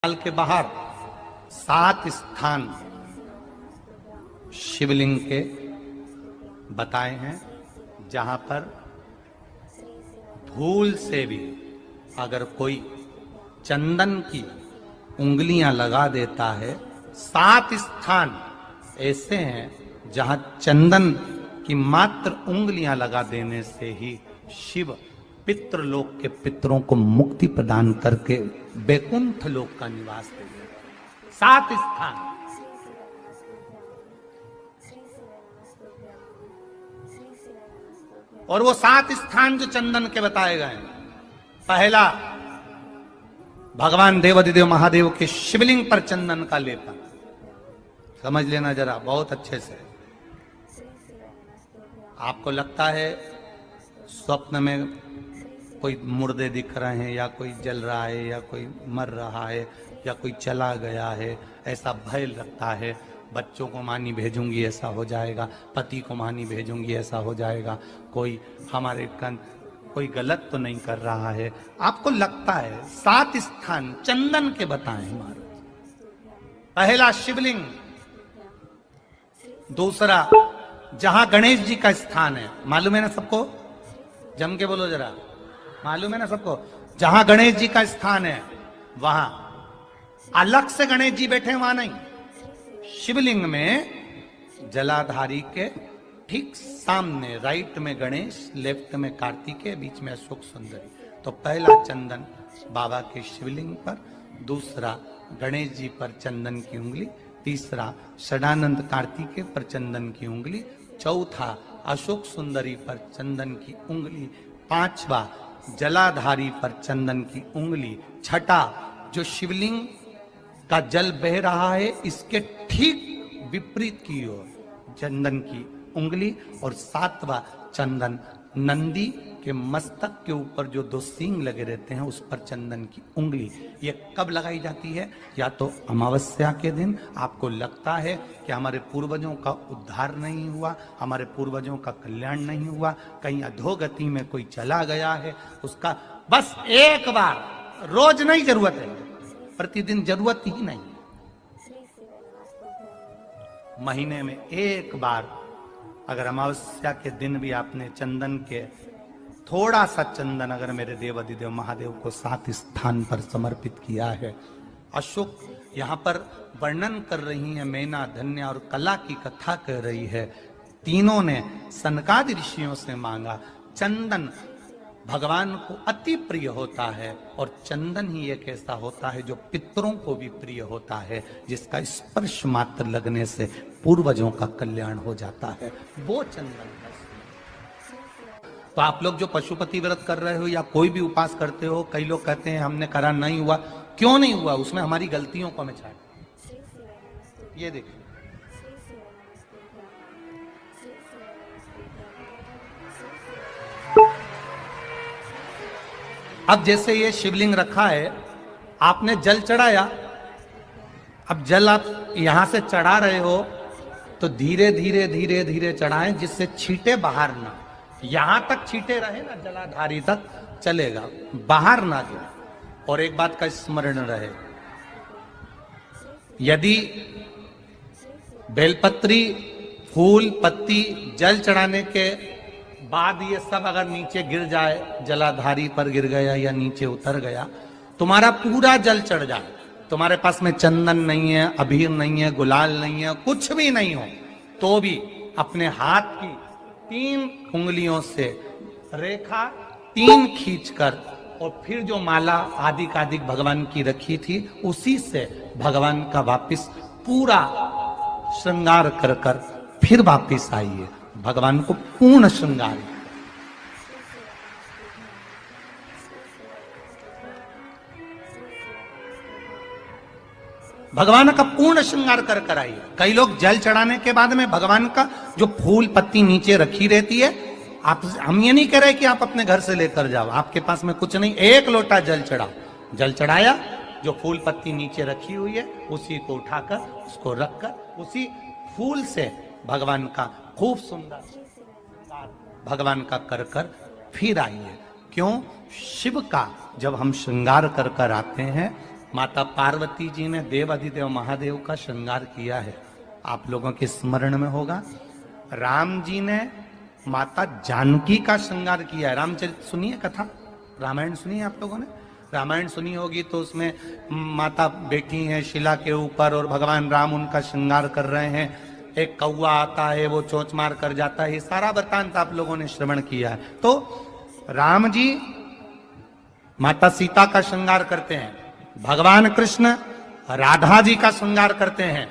साल के बाहर 7 स्थान शिवलिंग के बताए हैं जहां पर भूल से भी अगर कोई चंदन की उंगलियां लगा देता है। 7 स्थान ऐसे हैं जहां चंदन की मात्र उंगलियां लगा देने से ही शिव पितृलोक के पितरों को मुक्ति प्रदान करके बैकुंठ लोक का निवास देंगे। 7 स्थान। और वो 7 स्थान जो चंदन के बताए गए हैं, पहला भगवान देवाधिदेव महादेव के शिवलिंग पर चंदन का लेपन। समझ लेना जरा बहुत अच्छे से। आपको लगता है स्वप्न में कोई मुर्दे दिख रहे हैं या कोई जल रहा है या कोई मर रहा है या कोई चला गया है, ऐसा भय लगता है। बच्चों को मानी भेजूंगी ऐसा हो जाएगा, पति को मानी भेजूंगी ऐसा हो जाएगा, कोई हमारे कोई गलत तो नहीं कर रहा है, आपको लगता है। 7 स्थान चंदन के बताए हमारे। पहला शिवलिंग, दूसरा जहां गणेश जी का स्थान है, मालूम है ना सबको? जम के बोलो जरा, मालूम है ना सबको? जहां गणेश जी का स्थान है वहां अलग से गणेश जी बैठे, वहां नहीं। शिवलिंग में जलाधारी के ठीक सामने राइट में गणेश, लेफ्ट में कार्तिकेय, बीच में अशोक सुंदरी। तो पहला चंदन बाबा के शिवलिंग पर, दूसरा गणेश जी पर चंदन की उंगली, तीसरा षडानंद कार्तिकेय पर चंदन की उंगली, चौथा अशोक सुंदरी पर चंदन की उंगली, पांचवा जलाधारी पर चंदन की उंगली, छठा जो शिवलिंग का जल बह रहा है इसके ठीक विपरीत की ओर चंदन की उंगली, और 7वां चंदन नंदी के मस्तक के ऊपर जो 2 सींग लगे रहते हैं उस पर चंदन की उंगली। ये कब लगाई जाती है? या तो अमावस्या के दिन। आपको लगता है कि हमारे पूर्वजों का उद्धार नहीं हुआ, हमारे पूर्वजों का कल्याण नहीं हुआ, कहीं अधोगति में कोई चला गया है, उसका बस एक बार, रोज नहीं जरूरत है, प्रतिदिन जरूरत ही नहीं, महीने में एक बार अगर अमावस्या के दिन भी आपने चंदन के थोड़ा सा चंदन अगर मेरे देवाधिदेव महादेव को 7 स्थान पर समर्पित किया है। अशोक यहाँ पर वर्णन कर रही है, मैना, धन्य और कला की कथा कह रही है। तीनों ने सनकादि ऋषियों से मांगा। चंदन भगवान को अति प्रिय होता है और चंदन ही एक ऐसा होता है जो पितरों को भी प्रिय होता है, जिसका स्पर्श मात्र लगने से पूर्वजों का कल्याण हो जाता है, वो चंदन है। तो आप लोग जो पशुपति व्रत कर रहे हो या कोई भी उपास करते हो, कई लोग कहते हैं हमने करा नहीं हुआ। क्यों नहीं हुआ? उसमें हमारी गलतियों को हमें छाट। ये देखिए, अब जैसे ये शिवलिंग रखा है, आपने जल चढ़ाया, अब जल आप यहां से चढ़ा रहे हो तो धीरे धीरे धीरे धीरे चढ़ाएं जिससे छींटे बाहर ना, यहां तक छींटे रहे ना, जलाधारी तक चलेगा, बाहर ना गिरे। और एक बात का स्मरण रहे, यदि बेलपत्री, फूल, पत्ती जल चढ़ाने के बाद ये सब अगर नीचे गिर जाए, जलाधारी पर गिर गया या नीचे उतर गया, तुम्हारा पूरा जल चढ़ जाए, तुम्हारे पास में चंदन नहीं है, अबीर नहीं है, गुलाल नहीं है, कुछ भी नहीं हो, तो भी अपने हाथ की 3 उंगलियों से रेखा 3 खींचकर और फिर जो माला आदिकाधिक भगवान की रखी थी उसी से भगवान का वापिस पूरा श्रृंगार कर कर फिर वापिस आइए, भगवान को पूर्ण श्रृंगार। भगवान का पूर्ण श्रृंगार कर कर आइए। कई लोग जल चढ़ाने के बाद में भगवान का जो फूल पत्ती नीचे रखी रहती है, आप, हम ये नहीं कह रहे कि आप अपने घर से लेकर जाओ, आपके पास में कुछ नहीं, 1 लोटा जल चढ़ाओ, जल चढ़ाया, जो फूल पत्ती नीचे रखी हुई है उसी को उठाकर उसको रखकर उसी फूल से भगवान का खूब सुंदर भगवान का कर कर फिर आइए। क्यों? शिव का जब हम श्रृंगार कर कर आते हैं माता पार्वती जी ने देव अधिदेव महादेव का श्रृंगार किया है, आप लोगों के स्मरण में होगा। राम जी ने माता जानकी का श्रृंगार किया है। रामचरित सुनिए कथा, रामायण सुनिए आप लोगों ने, रामायण सुनी होगी तो उसमें माता बैठी हैं शिला के ऊपर और भगवान राम उनका श्रृंगार कर रहे हैं। एक कौवा आता है, वो चोंच मार कर जाता है, ये सारा वृत्तांत आप लोगों ने श्रवण किया है। तो राम जी माता सीता का श्रृंगार करते हैं, भगवान कृष्ण राधा जी का श्रृंगार करते हैं।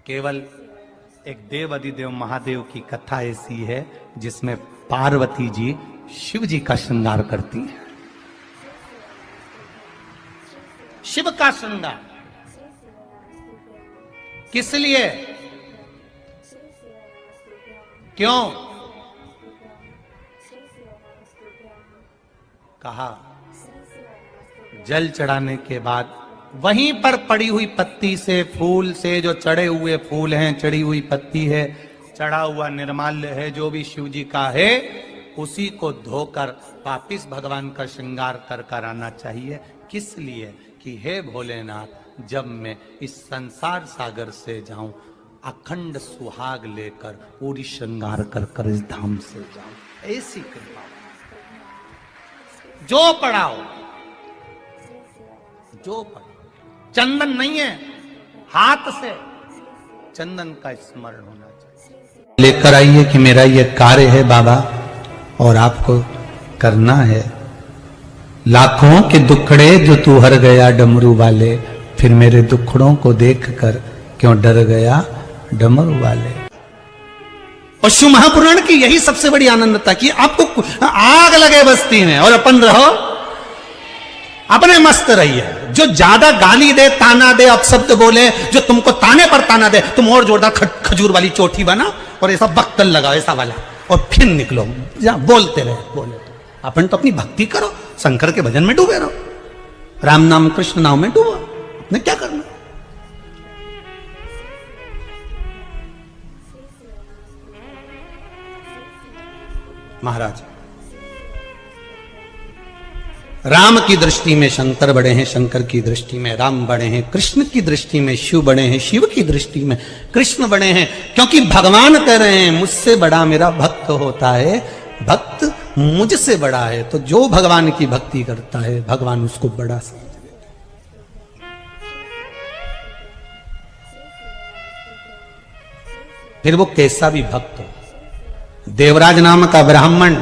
केवल एक देव अधिदेव महादेव की कथा ऐसी है जिसमें पार्वती जी शिव जी का श्रृंगार करती है। शिव का श्रृंगार किस लिए, क्यों? कहा जल चढ़ाने के बाद वहीं पर पड़ी हुई पत्ती से, फूल से, जो चढ़े हुए फूल हैं, चढ़ी हुई पत्ती है, चढ़ा हुआ निर्माल्य है, जो भी शिव जी का है, उसी को धोकर वापिस भगवान का श्रृंगार कर कर आना चाहिए। किस लिए कि हे भोलेनाथ, जब मैं इस संसार सागर से जाऊं, अखंड सुहाग लेकर पूरी श्रृंगार कर कर इस धाम से जाऊं। ऐसी कृपा जो पढ़ाओ, जो पढ़ाओ, चंदन नहीं है, हाथ से चंदन का स्मरण होना चाहिए। लेकर आइए कि मेरा ये कार्य है बाबा और आपको करना है। लाखों के दुखड़े जो तू हर गया डमरू वाले, फिर मेरे दुखड़ों को देखकर क्यों डर गया डमरू वाले। और शिव महापुराण की यही सबसे बड़ी आनंदता कि आपको आग लगे बस्ती में और अपन रहो, अपने मस्त रहिए। जो ज्यादा गाली दे, ताना दे, अपशब्द बोले, जो तुमको ताने पर ताना दे, तुम और जोरदार खजूर वाली चोटी बना और ऐसा बक्तल लगाओ ऐसा वाला, और फिर निकलो, बोलते रहे, बोले। अपन तो अपनी भक्ति करो, शंकर के भजन में डूबे रहो, राम नाम कृष्ण नाम में डूबो, अपने क्या करना। महाराज, राम की दृष्टि में शंकर बड़े हैं, शंकर की दृष्टि में राम बड़े हैं, कृष्ण की दृष्टि में शिव बड़े हैं, शिव की दृष्टि में कृष्ण बड़े हैं। क्योंकि भगवान कह रहे हैं मुझसे बड़ा मेरा भक्त होता है, भक्त मुझसे बड़ा है। तो जो भगवान की भक्ति करता है भगवान उसको बड़ा समझ लेते हैं। फिर वो कैसा भी भक्त हो। देवराज नाम का ब्राह्मण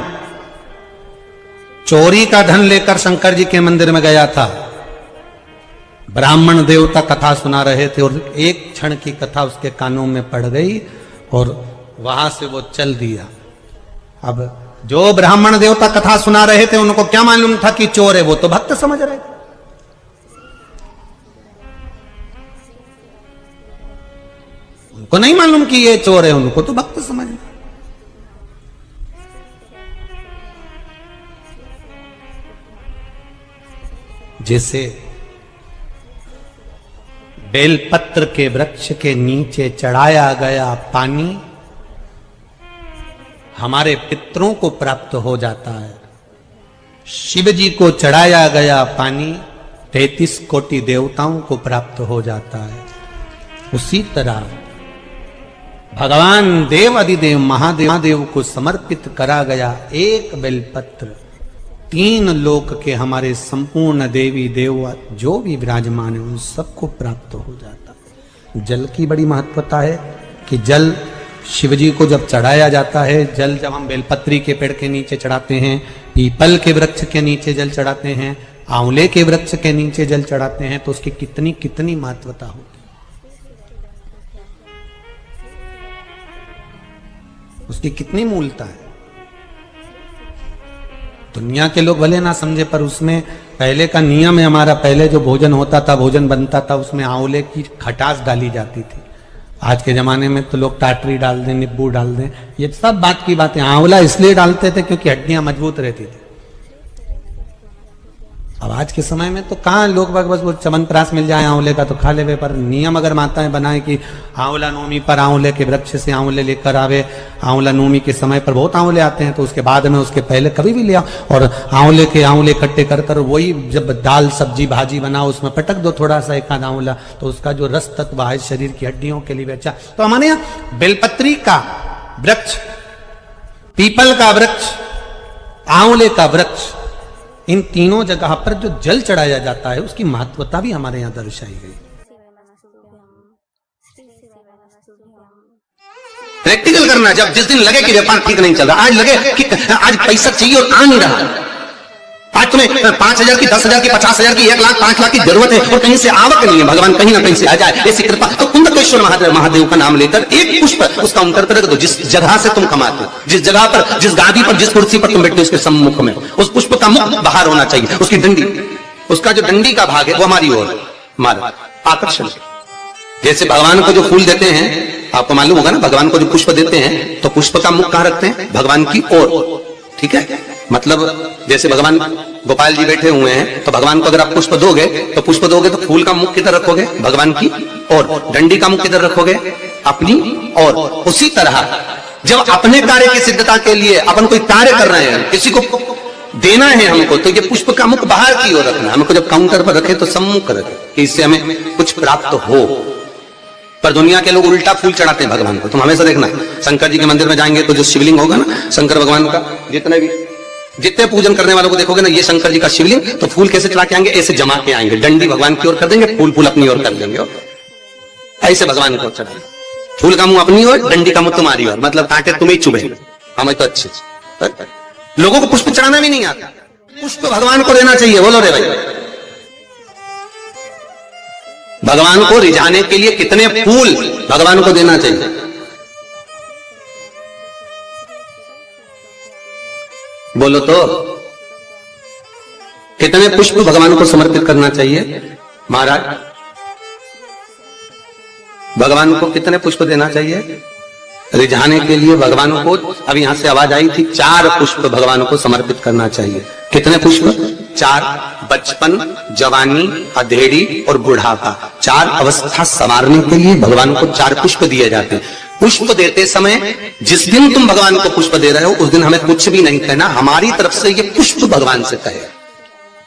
चोरी का धन लेकर शंकर जी के मंदिर में गया था। ब्राह्मण देवता कथा सुना रहे थे और एक क्षण की कथा उसके कानों में पड़ गई और वहां से वो चल दिया। अब जो ब्राह्मण देवता कथा सुना रहे थे उनको क्या मालूम था कि चोर है, वो तो भक्त समझ रहे थे। उनको नहीं मालूम कि ये चोर है, उनको तो भक्त समझ रहे। जैसे बेलपत्र के वृक्ष के नीचे चढ़ाया गया पानी हमारे पितरों को प्राप्त हो जाता है, शिव जी को चढ़ाया गया पानी 33 कोटि देवताओं को प्राप्त हो जाता है। उसी तरह भगवान देव अधिदेव महादेव को समर्पित करा गया एक बेलपत्र 3 लोक के हमारे संपूर्ण देवी देव जो भी विराजमान है उन सबको प्राप्त हो जाता है। जल की बड़ी महत्वता है कि जल शिव जी को जब चढ़ाया जाता है, जल जब हम बेलपत्री के पेड़ के नीचे चढ़ाते हैं, पीपल के वृक्ष के नीचे जल चढ़ाते हैं, आंवले के वृक्ष के नीचे जल चढ़ाते हैं, तो उसकी कितनी कितनी महत्वता होती है, उसकी कितनी मूलता है। दुनिया के लोग भले ना समझे पर उसमें पहले का नियम है हमारा, पहले जो भोजन होता था, भोजन बनता था, उसमें आंवले की खटास डाली जाती थी। आज के जमाने में तो लोग टाटरी डाल दें, नींबू डाल दें, ये सब बात की बात है। आंवला इसलिए डालते थे क्योंकि हड्डियां मजबूत रहती थी। अब आज के समय में तो कहाँ लोग बस वो चमनप्राश मिल जाए आंवले का तो खा लेवे, पर नियम अगर माताएं बनाए कि आंवला नवमी पर आंवले के वृक्ष से आंवले लेकर आवे, आंवला नवमी के समय पर बहुत आंवले आते हैं तो उसके बाद में उसके पहले कभी भी ले आओ और आंवले इकट्ठे कर कर वही जब दाल सब्जी भाजी बनाओ उसमें पटक दो थोड़ा सा एक आध आंवला, तो उसका जो रस तत्व है शरीर की हड्डियों के लिए अच्छा। तो हमारे यहाँ बेलपत्री का वृक्ष, पीपल का वृक्ष, आंवले का वृक्ष, इन तीनों जगह पर जो जल चढ़ाया जाता है उसकी महत्वता भी हमारे यहाँ दर्शाई गई। प्रैक्टिकल करना, जब जिस दिन लगे कि व्यापार ठीक नहीं चल रहा, आज लगे कि आज पैसा चाहिए और आ नहीं रहा, आज तुम्हें 5,000 की 10,000 की 50,000 की 1 लाख 5 लाख की जरूरत है और कहीं से आवक नहीं है, भगवान कहीं ना कहीं से आ जाए ऐसी कृपा, तो कुंदकेश्वर महादेव का नाम लेकर एक पुष्प उसका अंतर रख दो। जिस जगह से तुम कमाते हो, जिस जगह पर, जिस गादी पर, जिस कुर्सी पर तुम बैठते हो, उसके सम्मुख में उस पुष्प का मुख बाहर होना चाहिए, उसकी डंडी, उसका जो डंडी का भाग है वो हमारी ओर हमारा आकर्षण। जैसे भगवान को जो फूल देते हैं, आपको मालूम होगा ना, भगवान को जो पुष्प देते हैं तो पुष्प का मुख कहां रखते हैं? भगवान की ओर। ठीक है, मतलब जैसे भगवान गोपाल जी बैठे हुए हैं तो भगवान को अगर आप पुष्प दोगे तो फूल का मुख किधर रखोगे? भगवान की ओर। डंडी का मुख किधर रखोगे? अपनी ओर। उसी तरह जब अपने कार्य की सिद्धता के लिए अपन कोई कार्य कर रहे हैं, किसी को देना है हमको, तो ये पुष्प का मुख बाहर की ओर रखना। हमको जब काउंटर पर रखे तो सम्मुख रखे कि इससे हमें कुछ प्राप्त हो। पर दुनिया के लोग उल्टा फूल चढ़ाते हैं भगवान को। तुम हमेशा देखना, शंकर जी के मंदिर में जाएंगे तो जो शिवलिंग होगा ना शंकर भगवान का, जितने पूजन करने वालों को देखोगे ना, ये शंकर जी का शिवलिंग, तो फूल कैसे चढ़ा के आएंगे? ऐसे जमा के आएंगे, डंडी भगवान की ओर कर देंगे, फूल अपनी ओर कर देंगे, ऐसे भगवान को चढ़ाएंगे। फूल का मुंह अपनी ओर, डंडी का मुंह तुम्हारी ओर, मतलब कांटे तुम्हें चुभे, हमें तो अच्छे। लोगों को पुष्प चढ़ाना भी नहीं आता, पुष्प भगवान को देना चाहिए। बोलो रे भाई, भगवान को रिझाने के लिए कितने फूल भगवान को देना चाहिए? बोलो तो, कितने पुष्प भगवान को समर्पित करना चाहिए? महाराज, भगवान को कितने पुष्प देना चाहिए रिझाने के लिए? भगवान को, अभी यहां से आवाज आई थी, 4 पुष्प भगवान को समर्पित करना चाहिए। कितने पुष्प? 4। बचपन, जवानी, अधेड़ी और बुढ़ापा, 4 अवस्था संवारने के लिए भगवान को 4 पुष्प दिए जाते हैं। पुष्प देते समय, जिस दिन तुम भगवान को पुष्प दे रहे हो उस दिन हमें कुछ भी नहीं कहना, हमारी तरफ से ये पुष्प भगवान से कहे।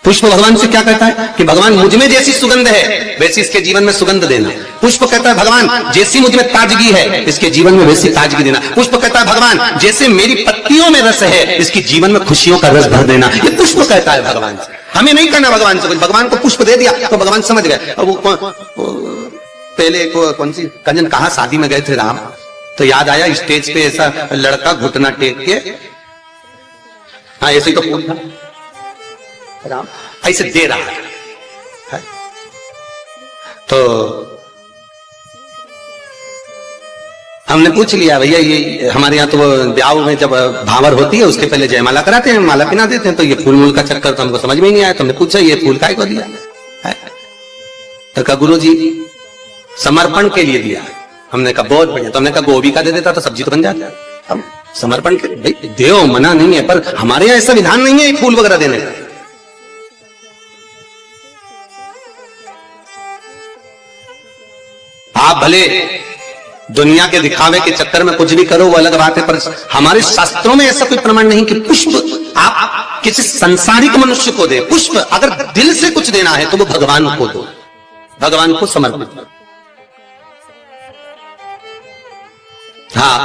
पुष्प भगवान से क्या कहता है कि भगवान मुझ में जैसी सुगंध है वैसी इसके जीवन में सुगंध देना। पुष्प कहता है भगवान जैसी मुझ में ताजगी है इसके जीवन में वैसी ताजगी देना। पुष्प कहता है भगवान जैसे मेरी पत्तियों में रस है इसके जीवन में खुशियों का रस भर देना। ये पुष्प कहता है भगवान से। हमें नहीं करना भगवान से कुछ, भगवान को पुष्प दे दिया तो भगवान समझ गए। पहले कौन सी कंजन कहा शादी में गए थे राम, तो याद आया स्टेज पे ऐसा लड़का घुटना टेक के, हाँ ऐसे ही तो फूल था, राम ऐसे दे रहा है। तो हमने पूछ लिया, भैया ये हमारे यहाँ तो ब्याह में जब भावर होती है उसके पहले जयमाला कराते हैं, माला पिना देते हैं, तो ये फूल मूल का चक्कर तो हमको समझ में ही नहीं आया। तो हमने पूछा ये फूल काय को दिया है? तो कहा गुरु जी समर्पण के लिए दिया। हमने कहा बहुत बढ़िया। तो हमने कहा गोभी का दे देता तो सब्जी तो बन जाता। हम समर्पण के भाई देव मना नहीं है, पर हमारे यहाँ ऐसा विधान नहीं है फूल वगैरह देने का। आप भले दुनिया के दिखावे के चक्कर में कुछ भी करो वो अलग बात है, पर हमारे शास्त्रों में ऐसा कोई प्रमाण नहीं कि पुष्प आप किसी संसारिक मनुष्य को दे। पुष्प अगर दिल से कुछ देना है तो वो भगवान को दो, भगवान को समर्पित करो। हाँ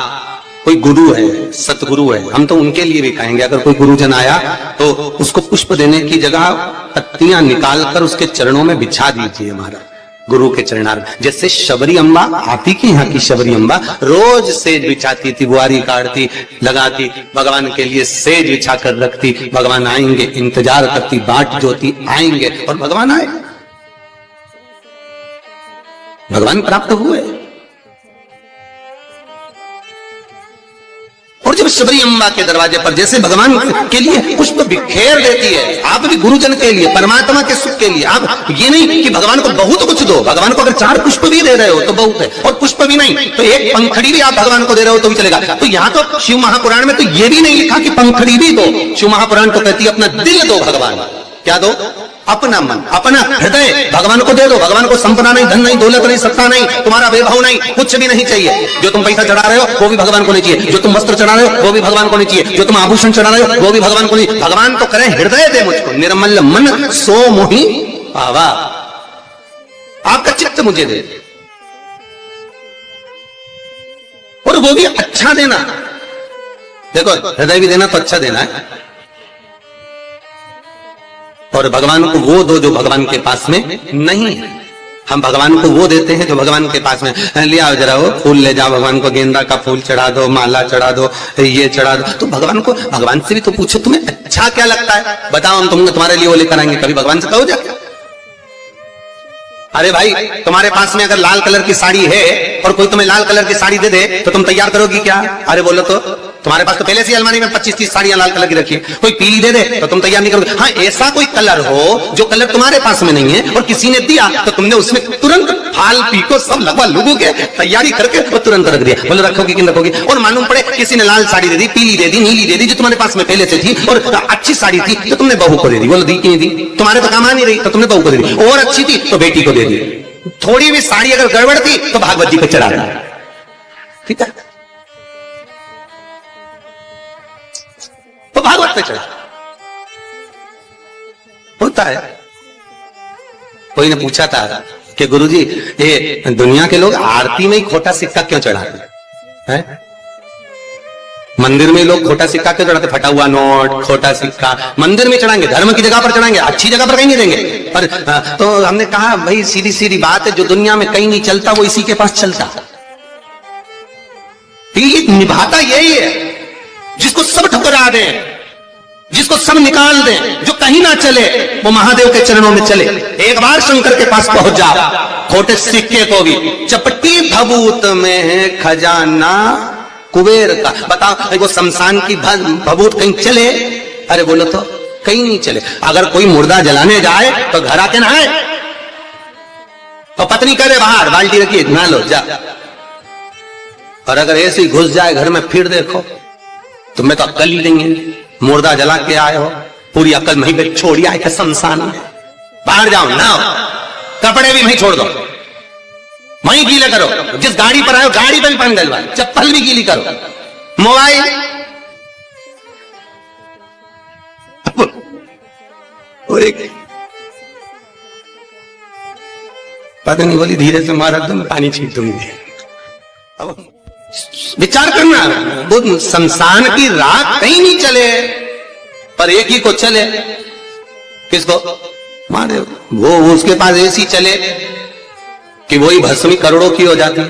कोई गुरु है, सतगुरु है, हम तो उनके लिए भी कहेंगे अगर कोई गुरुजन आया तो उसको पुष्प देने की जगह पत्तियां निकालकर उसके चरणों में बिछा दीजिए महाराज, गुरु के चरणार्थ। जैसे शबरी अम्बा, आप ही के यहाँ की शबरी अम्बा रोज सेज बिछाती थी, बुआरी काटती, लगाती, भगवान के लिए सेज बिछा कर रखती। भगवान आएंगे इंतजार करती, बाट जोती, आएंगे और भगवान आए, भगवान प्राप्त हुए। और जब शबरी अम्बा के दरवाजे पर जैसे भगवान के लिए पुष्प बिखेर देती है, आप भी गुरुजन के लिए, परमात्मा के सुख के लिए। आप ये नहीं कि भगवान को बहुत कुछ दो, भगवान को अगर 4 पुष्प भी दे रहे हो तो बहुत है, और पुष्प भी नहीं तो एक पंखड़ी भी आप भगवान को दे रहे हो तो भी चलेगा। तो यहाँ तो शिव महापुराण में तो ये भी नहीं लिखा कि पंखड़ी भी दो, शिव महापुराण तो कहती है अपना दिल दो भगवान। क्या दो? अपना मन, अपना हृदय भगवान को दे दो। भगवान को संपदा नहीं, धन नहीं, दौलत नहीं, सत्ता नहीं, तुम्हारा वैभव नहीं, कुछ भी नहीं चाहिए। जो तुम पैसा चढ़ा रहे हो वो भी भगवान को नहीं चाहिए, जो तुम वस्त्र चढ़ा रहे हो वो भी भगवान को नहीं चाहिए, जो तुम आभूषण चढ़ा रहे हो वो भी भगवान को नहीं। भगवान तो करें हृदय दे मुझको, निर्मल मन सो मोहि पावा, आपका चित्त मुझे दे, और वो भी अच्छा देना। देखो हृदय भी देना तो अच्छा देना है, और भगवान को वो दो जो भगवान के पास में नहीं है। हम भगवान को वो देते हैं जो भगवान के पास में, ले आओ जरा वो फूल ले जाओ, भगवान को गेंदा का फूल चढ़ा दो, माला चढ़ा दो, ये चढ़ा दो। तो भगवान को, भगवान से भी तो पूछो तुम्हें अच्छा क्या लगता है, बताओ हम तुम्हारे लिए वो लेकर आएंगे। कभी भगवान से कहो जाके, अरे भाई तुम्हारे पास में अगर लाल कलर की साड़ी है और कोई तुम्हें लाल कलर की साड़ी दे दे तो तुम तैयार करोगी क्या? अरे बोलो तो, तुम्हारे पास तो पहले से अलमारी में 25-30 साड़ियां लाल कलर की रखी है, कोई पीली दे दे तो तुम तैयार नहीं करोगे। हाँ, ऐसा कोई कलर हो जो कलर तुम्हारे पास में नहीं है और किसी ने दिया तो तुमने उसमें तुरंत फाल पीको सब लगवा लोगों के तैयारी करके और तुरंत रख दिया। बोलो रखोगी कि रखोगी? और मालूम पड़े किसी ने लाल साड़ी दे दी, पीली दे दी, नीली दे दी, जो तुम्हारे पास में पहले से थी और अच्छी साड़ी थी तो तुमने बहू को दे दी। बोलो दी कि नहीं दी? तुम्हारे तो काम आ नहीं रही तो तुमने बहू को दे दी, और अच्छी थी तो बेटी को दे दी। थोड़ी भी साड़ी अगर गड़बड़ थी तो भागवत जी को चढ़ा दी। ठीक है, तो भागवत पे चढ़ा होता है। कोई ने पूछा था कि गुरुजी ये दुनिया के लोग आरती में ही खोटा सिक्का क्यों चढ़ाते हैं? मंदिर में लोग खोटा सिक्का क्यों चढ़ाते? फटा हुआ नोट, खोटा सिक्का मंदिर में चढ़ाएंगे, धर्म की जगह पर चढ़ाएंगे, अच्छी जगह पर कहीं नहीं देंगे। पर तो हमने कहा भाई सीधी सीधी बात है, जो दुनिया में कहीं नहीं चलता वो इसी के पास चलता। निभाता यही है जिसको सब ठुकरा दे, जिसको सब निकाल दे, जो कहीं ना चले वो महादेव के चरणों में चले। एक बार शंकर के पास पहुंच जा, खोटे सिक्के को भी चपटी भभूत में है खजाना कुबेर का। बताओ वो शमशान की भभूत कहीं चले? अरे बोलो तो कहीं नहीं चले। अगर कोई मुर्दा जलाने जाए तो घर आके नहाए, तो पत्नी करे बाहर बाल्टी रखिए नहा लो जा। और अगर ऐसे ही घुस जाए घर में फिर देखो तुम्हें तो अक्ल ही नहीं है, मुर्दा जला के आए हो, पूरी अक्ल वहीं पे छोड़ी आए थे शमशान में। बाहर जाओ नहाओ, कपड़े भी वहीं छोड़ दो, वहीं गीले करो, जिस गाड़ी पर आए हो गाड़ी पर भी पानी डलवाओ, चप्पल भी गीली करो, मोबाइल और एक पता नहीं बोली धीरे से मारा तो मैं पानी छीट दूंगी। अब विचार करना, वो शमशान की राख कहीं नहीं चले पर एक ही को चले। किसको? महादेव। वो उसके पास ऐसी चले कि वही भस्मी करोड़ों की हो जाती है।